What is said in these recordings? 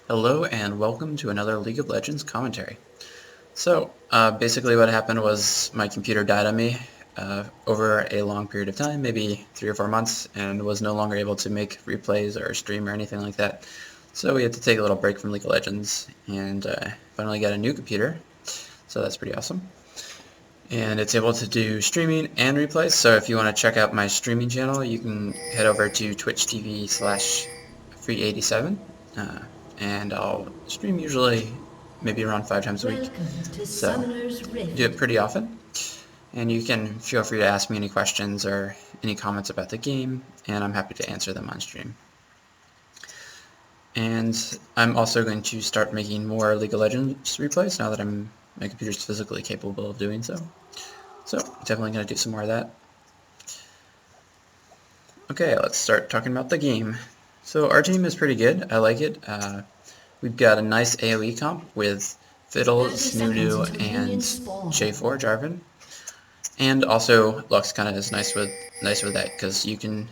Hello and welcome to another League of Legends commentary. Basically what happened was my computer died on me over a long period of time, maybe 3 or 4 months, and was no longer able to make replays or stream or anything like that. So we had to take a little break from League of Legends and finally got a new computer, so that's pretty awesome. And it's able to do streaming and replays, so if you want to check out my streaming channel, you can head over to twitch.tv/free87. And I'll stream usually maybe around 5 times a week, so do it pretty often. And you can feel free to ask me any questions or any comments about the game, and I'm happy to answer them on stream. And I'm also going to start making more League of Legends replays now that my computer's physically capable of doing so. So definitely going to do some more of that. Okay, let's start talking about the game. So our team is pretty good. I like it. We've got a nice AoE comp with Fiddles, Nunu, and J4 Jarvan, and also Lux kind of is nice with that because she can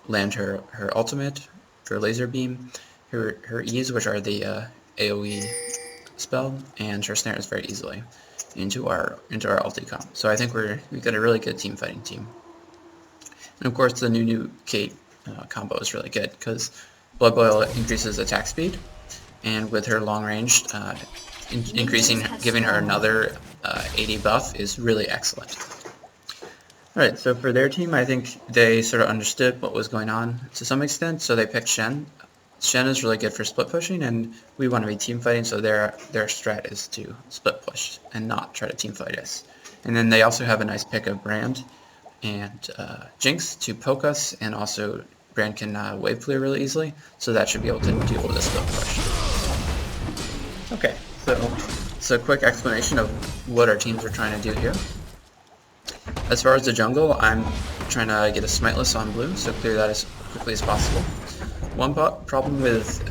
land her ultimate, her laser beam, her E's, which are the AoE spell, and her snares very easily into our ulti comp. So I think we've got a really good team fighting team. And of course the Nunu Kate combo is really good because Blood Boil increases attack speed, and with her long range, giving her another 80 buff is really excellent. Alright, so for their team, I think they sort of understood what was going on to some extent, so they picked Shen. Shen is really good for split pushing, and we want to be team fighting, so their strat is to split push and not try to team fight us. And then they also have a nice pick of Brand and Jinx to poke us, and also Brand can wave clear really easily, so that should be able to deal with a split push. Okay, so a quick explanation of what our teams are trying to do here. As far as the jungle, I'm trying to get a Smiteless on blue, so clear that as quickly as possible. One problem with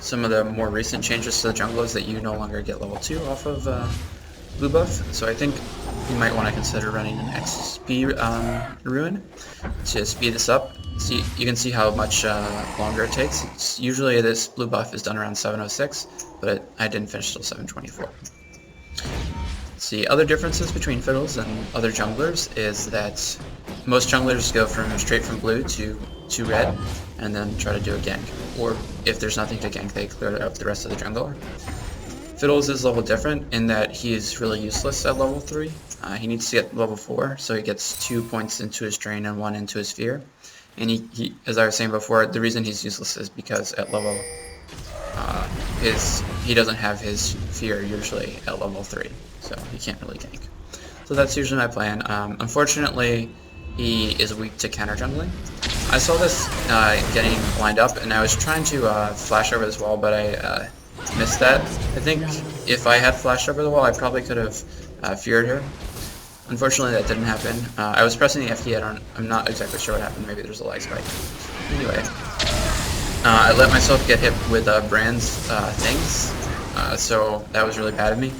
some of the more recent changes to the jungle is that you no longer get level 2 off of blue buff, so I think you might want to consider running an XP Ruin to speed this up. See, you can see how much longer it takes. Usually this blue buff is done around 7:06, but I didn't finish till 7:24. See, other differences between Fiddles and other junglers is that most junglers go straight from blue to red, and then try to do a gank. Or if there's nothing to gank, they clear up the rest of the jungle. Fiddles is a little different in that he is really useless at level 3. He needs to get level 4, so he gets 2 points into his drain and 1 into his fear. And he, as I was saying before, the reason he's useless is because at level, he doesn't have his fear usually at level 3, so he can't really gank. So that's usually my plan. Unfortunately, he is weak to counter jungling. I saw this getting lined up, and I was trying to flash over this wall, but I missed that. I think if I had flashed over the wall, I probably could have feared her. Unfortunately, that didn't happen. I was pressing the FD. I'm not exactly sure what happened. Maybe there's a lag spike. Anyway, I let myself get hit with Brand's things, so that was really bad of me.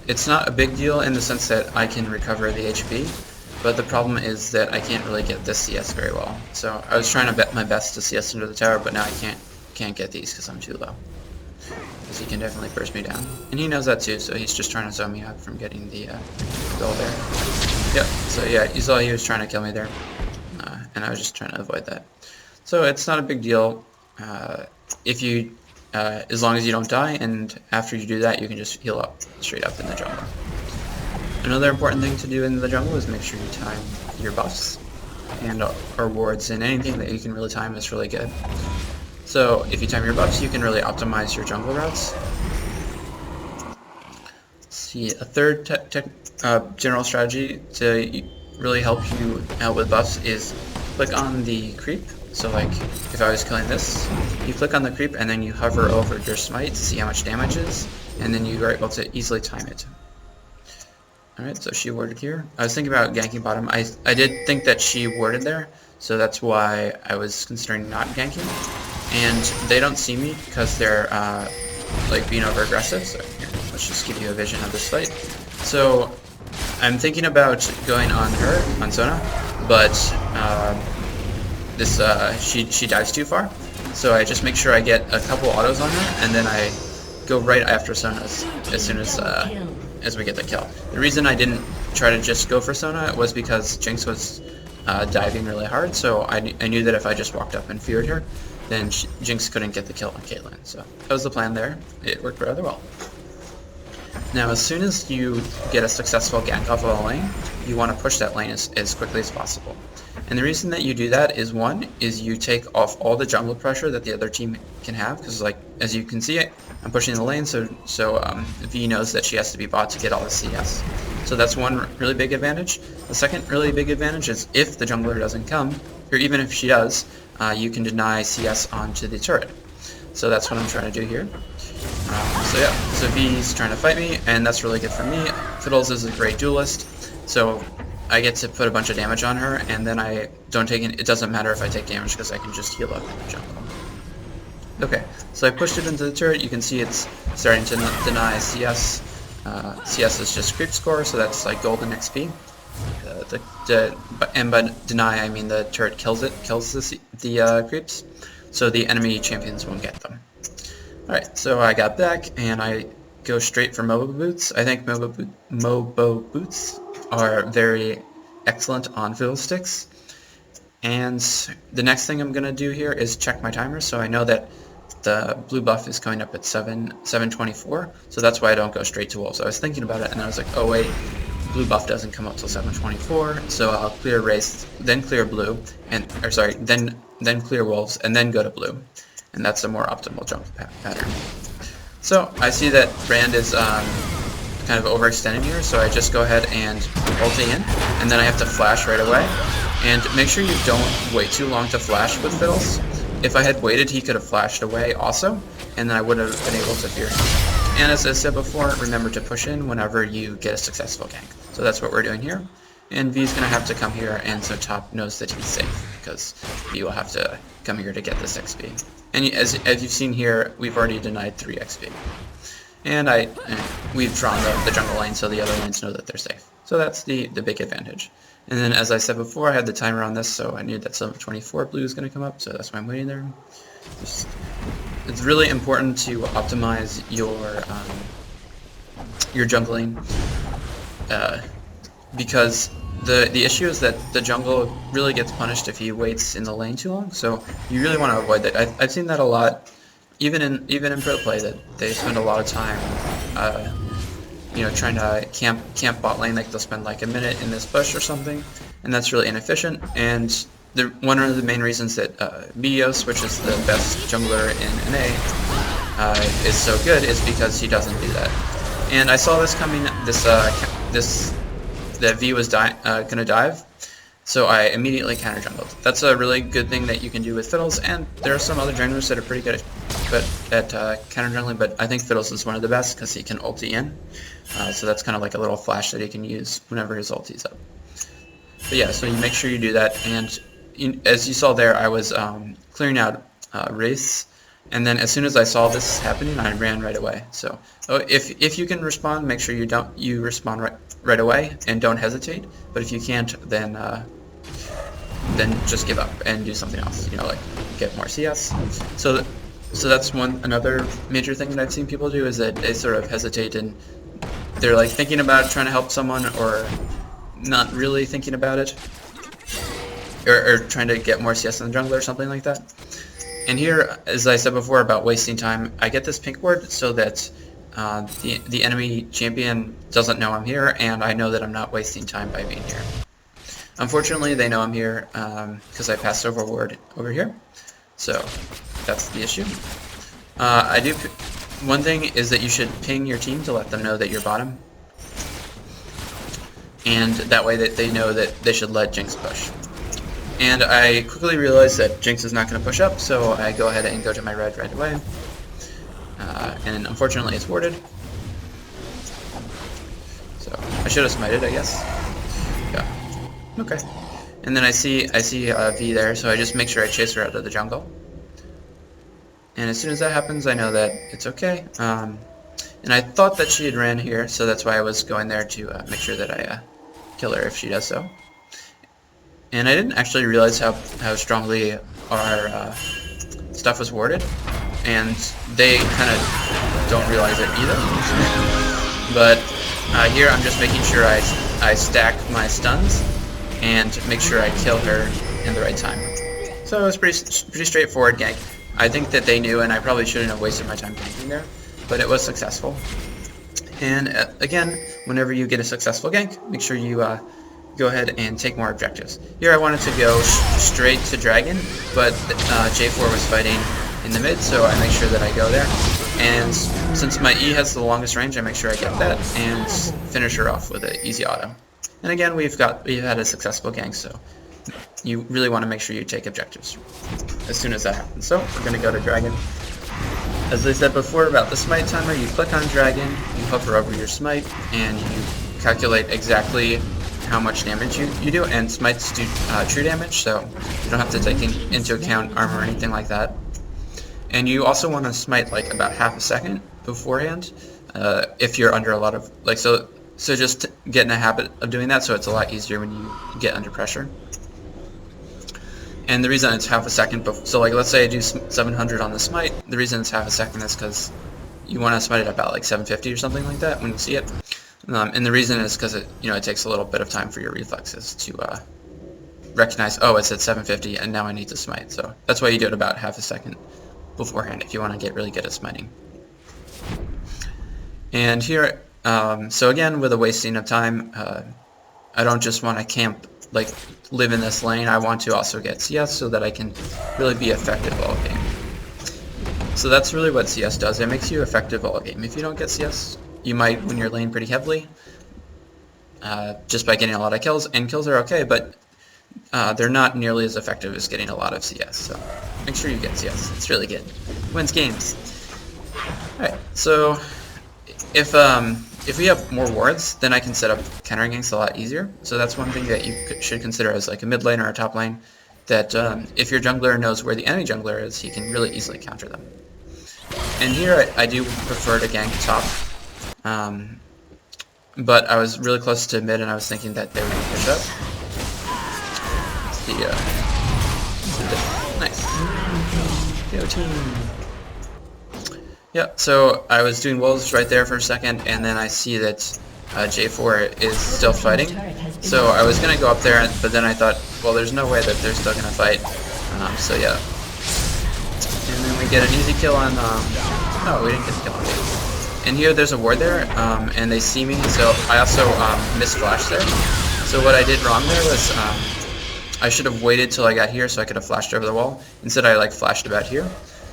It's not a big deal in the sense that I can recover the HP, but the problem is that I can't really get this CS very well. So I was trying to bet my best to CS under the tower, but now I can't get these because I'm too low. Because he can definitely burst me down. And he knows that too, so he's just trying to zone me out from getting the goal there. Yep, so yeah, you saw he was trying to kill me there. And I was just trying to avoid that. So it's not a big deal as long as you don't die, and after you do that, you can just heal up straight up in the jungle. Another important thing to do in the jungle is make sure you time your buffs and or wards, and anything that you can really time is really good. So if you time your buffs, you can really optimize your jungle routes. Let's see, a third general strategy to really help you out with buffs is click on the creep. So like, if I was killing this, you click on the creep and then you hover over your smite to see how much damage is, and then you are able to easily time it. Alright, so she warded here. I was thinking about ganking bottom. I did think that she warded there, so that's why I was considering not ganking. And they don't see me because they're like being over aggressive, so here, let's just give you a vision of this fight. So I'm thinking about going on her, on Sona, but she dives too far. So I just make sure I get a couple autos on her, and then I go right after Sona as soon as we get the kill. The reason I didn't try to just go for Sona was because Jinx was diving really hard, so I knew that if I just walked up and feared her, then Jinx couldn't get the kill on Caitlyn. So that was the plan there. It worked rather well. Now, as soon as you get a successful gank off of a lane, you want to push that lane as quickly as possible. And the reason that you do that is, one, is you take off all the jungle pressure that the other team can have, because, like, as you can see, I'm pushing the lane, so V knows that she has to be bot to get all the CS. So that's one really big advantage. The second really big advantage is if the jungler doesn't come, or even if she does, you can deny CS onto the turret. So that's what I'm trying to do here. So yeah, so V's trying to fight me, and that's really good for me. Fiddles is a great duelist, so I get to put a bunch of damage on her, and then I don't take it doesn't matter if I take damage because I can just heal up in the jungle. Okay, so I pushed it into the turret. You can see it's starting to deny CS. CS is just creep score, so that's like golden XP. And by deny, I mean the turret kills the creeps, so the enemy champions won't get them. Alright, so I got back, and I go straight for Mobo Boots. I think Mobo Boots are very excellent on Fiddlesticks. And the next thing I'm going to do here is check my timer, so I know that the blue buff is going up at 7:24, so that's why I don't go straight to wolves. I was thinking about it, and I was like, oh wait, blue buff doesn't come up till 7:24, so I'll clear race, then clear blue, then clear wolves, and then go to blue. And that's a more optimal jump pattern. So I see that Brand is kind of overextending here, so I just go ahead and ulti in, and then I have to flash right away. And make sure you don't wait too long to flash with Fiddles. If I had waited, he could have flashed away also, and then I wouldn't have been able to fear him. And as I said before, remember to push in whenever you get a successful gank. So that's what we're doing here. And V's going to have to come here, and so top knows that he's safe, because V will have to come here to get this XP. And as you've seen here, we've already denied 3 XP. And we've drawn the jungle lane, so the other lanes know that they're safe. So that's the big advantage. And then, as I said before, I had the timer on this, so I knew that 7:24 blue is going to come up, so that's why I'm waiting there. It's really important to optimize your jungling, because the issue is that the jungle really gets punished if he waits in the lane too long. So you really want to avoid that. I've seen that a lot, even in pro play, that they spend a lot of time, trying to camp bot lane. Like they'll spend like a minute in this bush or something, and that's really inefficient. And one of the main reasons that Meteos, which is the best jungler in NA, is so good is because he doesn't do that. And I saw this coming. That V was gonna dive, so I immediately counter jungled. That's a really good thing that you can do with Fiddles, and there are some other junglers that are pretty good at counter jungling, but I think Fiddles is one of the best because he can ulti in, so that's kind of like a little flash that he can use whenever his ulti's up. But yeah, so you make sure you do that, and as you saw there, I was clearing out Wraiths, and then as soon as I saw this happening, I ran right away. So if you can respond, make sure you respond right away and don't hesitate. But if you can't, then just give up and do something else. Like get more CS. So that's another major thing that I've seen people do, is that they sort of hesitate and they're like thinking about trying to help someone or not really thinking about it, or trying to get more CS in the jungle or something like that. And here, as I said before about wasting time, I get this pink ward so that the enemy champion doesn't know I'm here, and I know that I'm not wasting time by being here. Unfortunately, they know I'm here because I passed over ward over here, so that's the issue. One thing is that you should ping your team to let them know that you're bottom, and that way that they know that they should let Jinx push. And I quickly realized that Jinx is not going to push up, so I go ahead and go to my red right away. And unfortunately it's warded. So I should have smited, I guess. Yeah. Okay. And then I see V there, so I just make sure I chase her out of the jungle. And as soon as that happens, I know that it's okay. And I thought that she had ran here, so that's why I was going there to make sure that I kill her if she does so. And I didn't actually realize how strongly our stuff is warded, and they kind of don't realize it either. But here I'm just making sure I stack my stuns and make sure I kill her in the right time. So it was pretty straightforward gank. I think that they knew, and I probably shouldn't have wasted my time ganking there, but it was successful. And again, whenever you get a successful gank, make sure you go ahead and take more objectives. Here I wanted to go straight to Dragon, but J4 was fighting in the mid, so I make sure that I go there. And since my E has the longest range, I make sure I get that and finish her off with an easy auto. And again, we've had a successful gank, so you really want to make sure you take objectives as soon as that happens. So we're going to go to Dragon. As I said before about the smite timer, you click on Dragon, you hover over your smite, and you calculate exactly how much damage you do, and smites do true damage, so you don't have to take into account armor or anything like that. And you also want to smite like about half a second beforehand, if you're under a lot of, like, so just get in a habit of doing that so it's a lot easier when you get under pressure. And the reason it's half a second, so like let's say I do 700 on the smite, the reason it's half a second is because you want to smite it about like 750 or something like that when you see it. And the reason is because it takes a little bit of time for your reflexes to recognize, oh, it's at 750 and now I need to smite. So that's why you do it about half a second beforehand if you want to get really good at smiting. And here, so again, with a wasting of time, I don't just want to camp, like live in this lane. I want to also get CS so that I can really be effective all game. So that's really what CS does. It makes you effective all game. If you don't get CS, you might win your lane pretty heavily just by getting a lot of kills, and kills are okay, but they're not nearly as effective as getting a lot of CS, so make sure you get CS. It's really good. Wins games. Alright, so if we have more wards, then I can set up counter ganks a lot easier. So that's one thing that you should consider as like a mid lane or a top lane, that if your jungler knows where the enemy jungler is, he can really easily counter them. And here I do prefer to gank top. But I was really close to mid and I was thinking that they would push up. Nice. Go team. Yeah, so I was doing wolves right there for a second, and then I see that J4 is still fighting. So I was going to go up there, but then I thought, well, there's no way that they're still going to fight. So yeah. And then we get an easy kill on... no, we didn't get the kill on J4. And here there's a ward there, and they see me, so I also missed flash there. So what I did wrong there was I should have waited till I got here so I could have flashed over the wall. Instead I like flashed about here.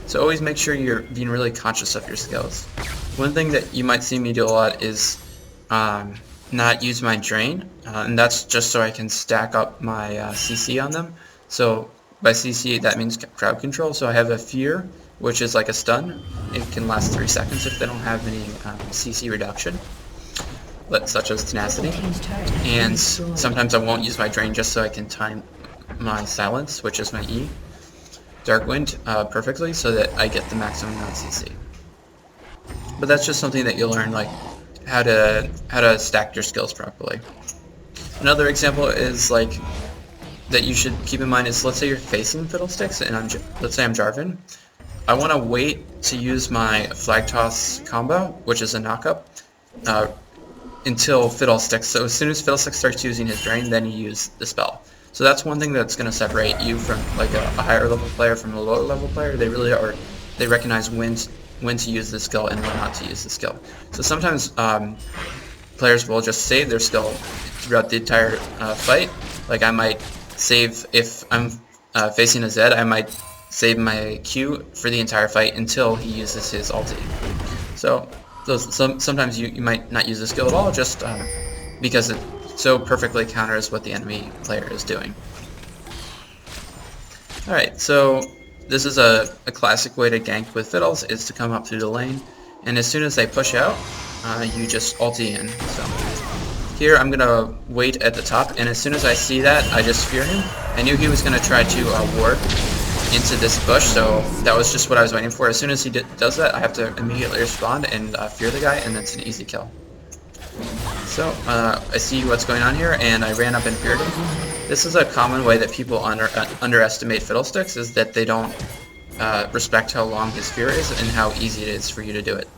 So always make sure you're being really conscious of your skills. One thing that you might see me do a lot is not use my drain, and that's just so I can stack up my CC on them. So by CC that means crowd control, so I have a fear, which is like a stun. It can last 3 seconds if they don't have any CC reduction, such as tenacity. And sometimes I won't use my drain just so I can time my silence, which is my E, Dark Wind, perfectly so that I get the maximum amount of CC. But that's just something that you'll learn, like how to stack your skills properly. Another example is like that you should keep in mind is, let's say you're facing Fiddlesticks and let's say I'm Jarvan. I want to wait to use my Flag Toss combo, which is a knockup, until Fiddlesticks. So as soon as Fiddlesticks starts using his drain, then you use the spell. So that's one thing that's going to separate you from like a higher level player from a lower level player. They really are. They recognize when to use the skill and when not to use the skill. So sometimes players will just save their skill throughout the entire fight. Like I might save, if I'm facing a Zed, I might save my Q for the entire fight until he uses his ulti. So sometimes you might not use the skill at all, just because it so perfectly counters what the enemy player is doing. Alright, so this is a classic way to gank with Fiddles, is to come up through the lane, and as soon as they push out, you just ulti in. So here I'm going to wait at the top, and as soon as I see that, I just fear him. I knew he was going to try to ward into this bush, so that was just what I was waiting for. As soon as he does that, I have to immediately respond and fear the guy, and that's an easy kill. So I see what's going on here, and I ran up and feared him. This is a common way that people underestimate Fiddlesticks, is that they don't respect how long his sphere is and how easy it is for you to do it.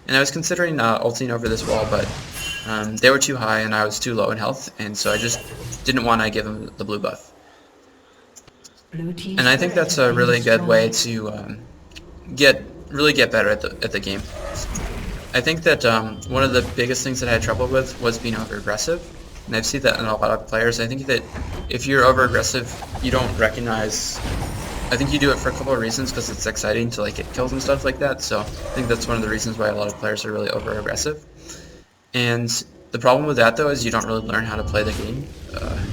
And I was considering ulting over this wall, but they were too high and I was too low in health, and so I just didn't want to give him the blue buff. And I think that's a really good way to really get better at the game. I think that one of the biggest things that I had trouble with was being over-aggressive, and I've seen that in a lot of players. I think that if you're over-aggressive, you don't recognize... I think you do it for a couple of reasons, because it's exciting to like get kills and stuff like that, so I think that's one of the reasons why a lot of players are really over-aggressive. And the problem with that, though, is you don't really learn how to play the game.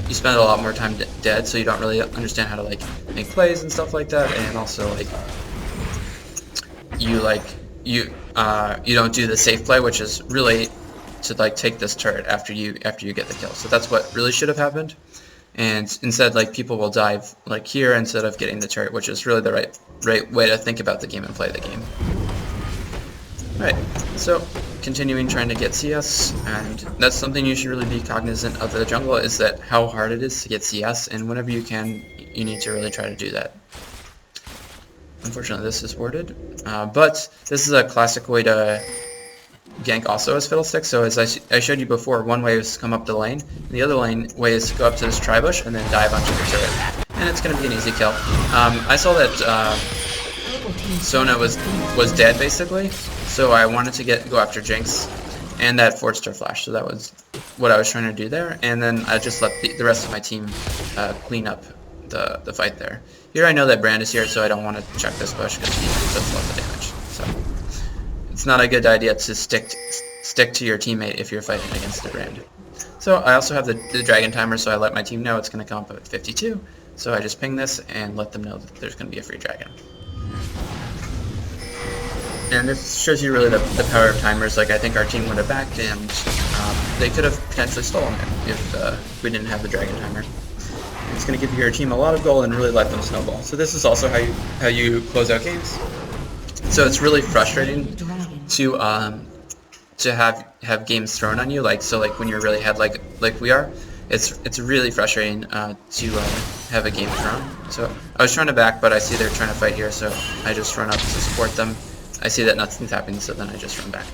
You spend a lot more time dead, so you don't really understand how to like make plays and stuff like that, and also like you don't do the safe play, which is really to like take this turret after you get the kill. So that's what really should have happened. And instead, like, people will dive like here instead of getting the turret, which is really the right way to think about the game and play the game. Right. So continuing trying to get CS, and that's something you should really be cognizant of the jungle, is that how hard it is to get CS, and whenever you can, you need to really try to do that. Unfortunately, this is warded, but this is a classic way to gank also as Fiddlesticks. So as I showed you before, one way is to come up the lane, and the other way is to go up to this tri-bush and then dive onto the turret, and it's going to be an easy kill. I saw that Sona was dead basically, so I wanted to go after Jinx, and that forced her flash, so that was what I was trying to do there, and then I just let the rest of my team clean up the fight there. Here I know that Brand is here, so I don't want to check this bush because he does a lot of damage. So it's not a good idea to stick to your teammate if you're fighting against the Brand. So I also have the dragon timer, so I let my team know it's going to come up at 52. So I just ping this and let them know that there's going to be a free dragon. And this shows you really the power of timers. Like, I think our team would have backed, and they could have potentially stolen it if we didn't have the dragon timer. It's going to give your team a lot of gold and really let them snowball. So this is also how you close out games. So it's really frustrating to have games thrown on you. Like when you're really ahead, like we are, it's really frustrating to have a game thrown. So I was trying to back, but I see they're trying to fight here, so I just run up to support them. I see that nothing's happening, so then I just run back.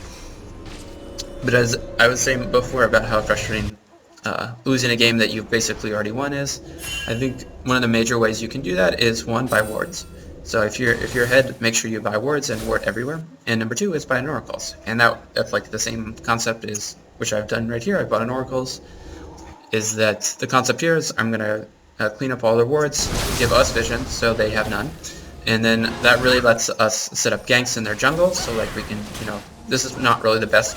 But as I was saying before about how frustrating losing a game that you've basically already won is, I think one of the major ways you can do that is, one, buy wards. So if you're ahead, make sure you buy wards and ward everywhere. And number two is buy an oracles. And that's like the same concept is, which I've done right here. I bought an oracles. Is that the concept here is I'm gonna clean up all their wards, give us vision, so they have none. And then that really lets us set up ganks in their jungle, so like we can, this is not really the best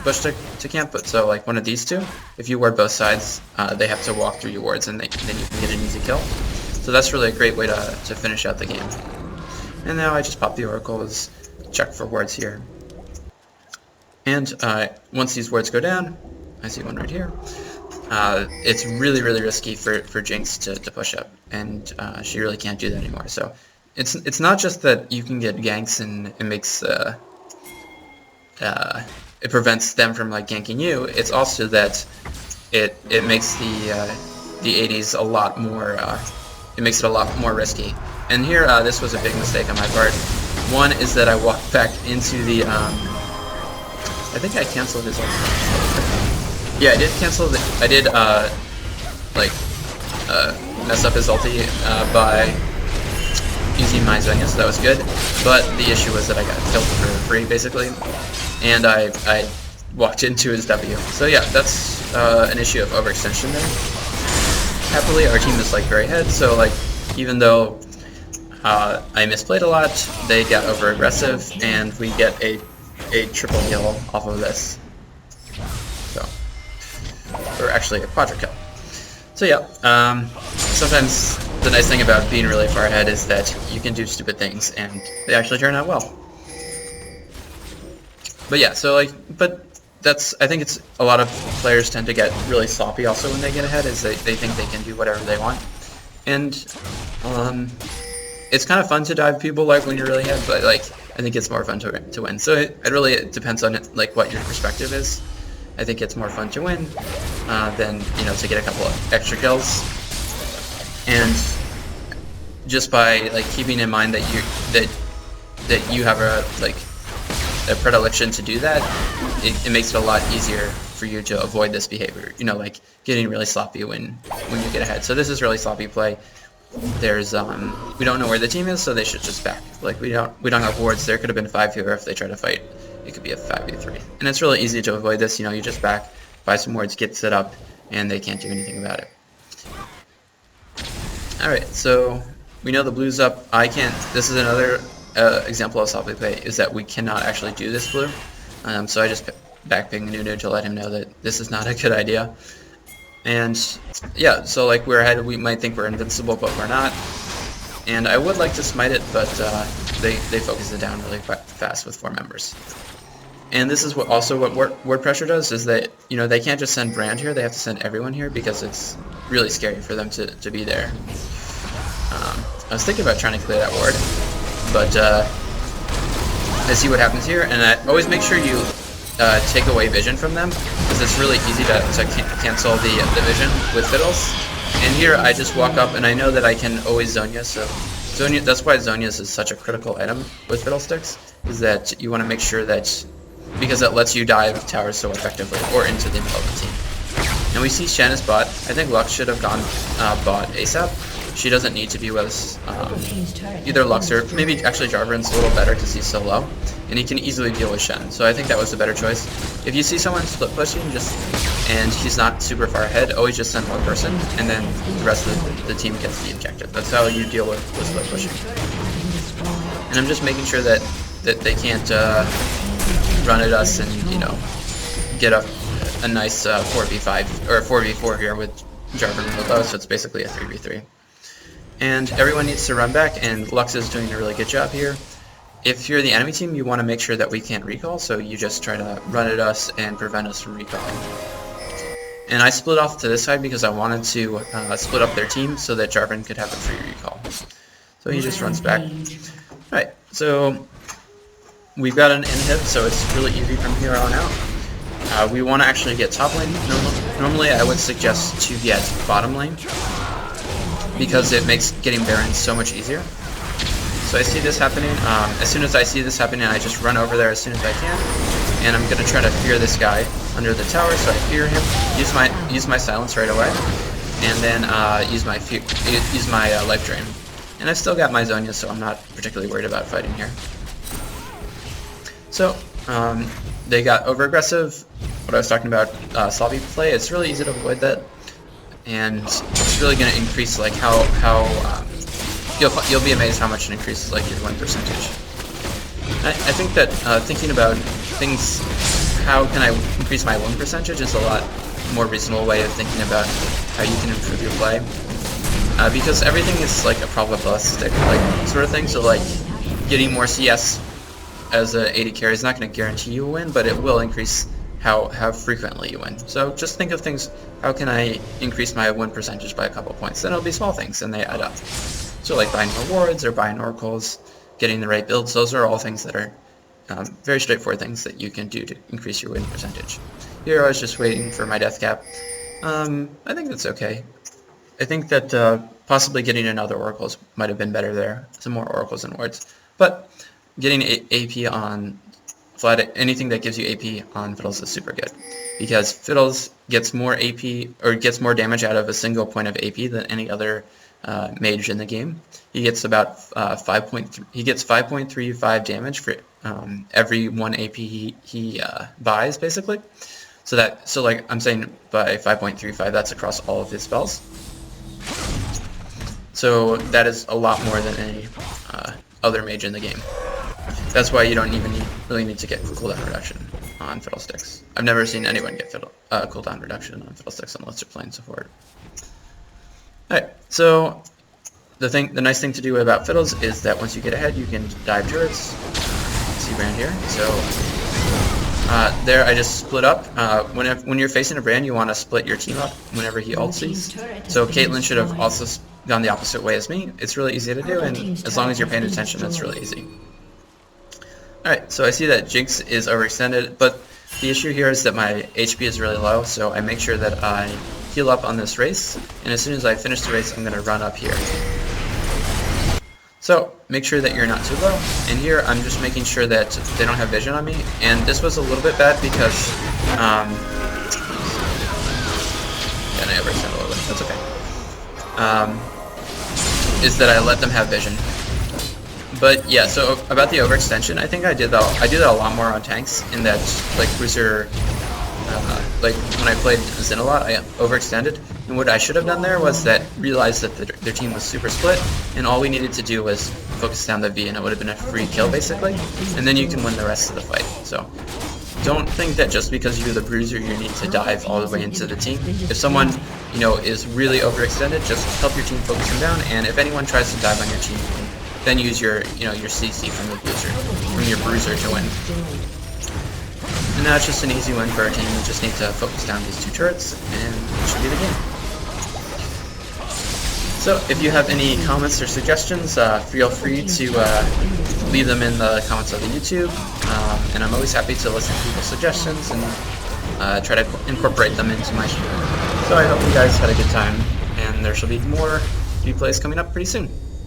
bush to camp, but so like one of these two, if you ward both sides, they have to walk through your wards, and then you can get an easy kill. So that's really a great way to finish out the game. And now I just pop the oracles, check for wards here. And once these wards go down, I see one right here, it's really risky for Jinx to push up, and she really can't do that anymore. So it's not just that you can get ganks and it makes it prevents them from like ganking you. It's also that it makes the ADs a lot more it makes it a lot more risky. And here this was a big mistake on my part. One is that I walked back into the I think I canceled his ulti. Yeah, I did cancel I did mess up his ulti by using my Zenya, so that was good. But the issue was that I got killed for free, basically, and I walked into his W. So yeah, that's an issue of overextension there. Happily, our team is like very ahead, so like even though I misplayed a lot, they got over aggressive, and we get a triple kill off of this. So, or actually a quadra kill. So yeah, sometimes the nice thing about being really far ahead is that you can do stupid things, and they actually turn out well. But yeah, so like, but that's, I think it's, a lot of players tend to get really sloppy also when they get ahead, is they think they can do whatever they want. And it's kind of fun to dive people like when you're really ahead, but like, I think it's more fun to win. So it really depends on like what your perspective is. I think it's more fun to win than, to get a couple of extra kills. And just by like keeping in mind that you have a predilection to do that, it makes it a lot easier for you to avoid this behavior. You know, like getting really sloppy when you get ahead. So this is really sloppy play. There's we don't know where the team is, so they should just back. Like we don't have wards. There could have been 5 here if they try to fight. It could be a 5v3, and it's really easy to avoid this. You know, you just back, buy some wards, get set up, and they can't do anything about it. All right, so we know the blue's up. I can't. This is another example of sloppy play, is that we cannot actually do this blue. So I just backping Nunu to let him know that this is not a good idea. And yeah, so like we're ahead, we might think we're invincible, but we're not. And I would like to smite it, but they focus it down really fast with 4 members. And this is what ward pressure does, is that, you know, they can't just send Brand here, they have to send everyone here because it's really scary for them to be there. I was thinking about trying to clear that ward, but I see what happens here, and I always make sure you take away vision from them, because it's really easy to cancel the vision with Fiddles. And here I just walk up, and I know that I can always Zhonya, so Zhonya, that's why Zhonya's is such a critical item with Fiddlesticks, is that you want to make sure that, because it lets you dive towers so effectively, or into the middle of the team. And we see Shen is bot. I think Lux should have gone bot ASAP. She doesn't need to be with us. Either Lux or maybe actually Jarvan's a little better because he's so low, and he can easily deal with Shen. So I think that was the better choice. If you see someone split pushing, and he's not super far ahead, always just send one person, and then the rest of the team gets the objective. That's how you deal with split pushing. And I'm just making sure that they can't run at us and, you know, get a nice 4v5 or 4v4 here with Jarvan and Low, so it's basically a 3v3. And everyone needs to run back, and Lux is doing a really good job here. If you're the enemy team, you want to make sure that we can't recall, so you just try to run at us and prevent us from recalling. And I split off to this side because I wanted to split up their team so that Jarvan could have a free recall. So he just runs back. Alright, so we've got an inhib, so it's really easy from here on out. We want to actually get top lane. Normally I would suggest to get bottom lane, because it makes getting Baron so much easier. So I see this happening. As soon as I see this happening, I just run over there as soon as I can, and I'm gonna try to fear this guy under the tower. So I fear him, use my silence right away, and then use my life drain. And I've still got my Zhonya, so I'm not particularly worried about fighting here. So they got over aggressive. What I was talking about, sloppy play. It's really easy to avoid that, and it's really going to increase like how you'll be amazed how much it increases like your win percentage. I think that thinking about things, how can I increase my win percentage, is a lot more reasonable way of thinking about how you can improve your play, because everything is like a probabilistic like sort of thing. So like getting more CS as an AD carry is not going to guarantee you a win, but it will increase how frequently you win. So just think of things, how can I increase my win percentage by a couple points? Then it'll be small things and they add up. So like buying rewards or buying oracles, getting the right builds, those are all things that are very straightforward things that you can do to increase your win percentage. Here I was just waiting for my death cap. I think that's okay. I think that possibly getting another oracles might have been better there, some more oracles and wards. But getting AP on flat, anything that gives you AP on Fiddles is super good, because Fiddles gets more AP, or gets more damage out of a single point of AP than any other mage in the game. He gets about 5.35 damage for every 1 AP he buys, basically. So like I'm saying, by 5.35, that's across all of his spells. So that is a lot more than any other mage in the game. That's why you don't even really need to get cooldown reduction on Fiddlesticks. I've never seen anyone get cooldown reduction on Fiddlesticks unless they're playing support. Alright, so the nice thing to do about Fiddles is that once you get ahead, you can dive turrets. See Brand here. So there I just split up. When you're facing a Brand, you want to split your team up whenever he ults. So Caitlyn should have also gone the opposite way as me. It's really easy to do, and as long as you're paying attention, it's really easy. Alright, so I see that Jinx is overextended, but the issue here is that my HP is really low, so I make sure that I heal up on this race, and as soon as I finish the race, I'm going to run up here. So make sure that you're not too low, and here I'm just making sure that they don't have vision on me, and this was a little bit bad because, and I overextended a little bit, that's okay, is that I let them have vision. But yeah, so about the overextension, I think I do that a lot more on tanks, in that, like, Bruiser, like, when I played Zen a lot, I overextended, and what I should have done there was realize that their team was super split, and all we needed to do was focus down the V, and it would have been a free kill, basically, and then you can win the rest of the fight. So don't think that just because you're the Bruiser, you need to dive all the way into the team. If someone, is really overextended, just help your team focus them down, and if anyone tries to dive on your team, then use your CC from your Bruiser to win. And now it's just an easy win for our team. We just need to focus down these 2 turrets, and it should be the game. So if you have any comments or suggestions, feel free to leave them in the comments of the YouTube, and I'm always happy to listen to people's suggestions and try to incorporate them into my stream. So I hope you guys had a good time, and there shall be more replays coming up pretty soon.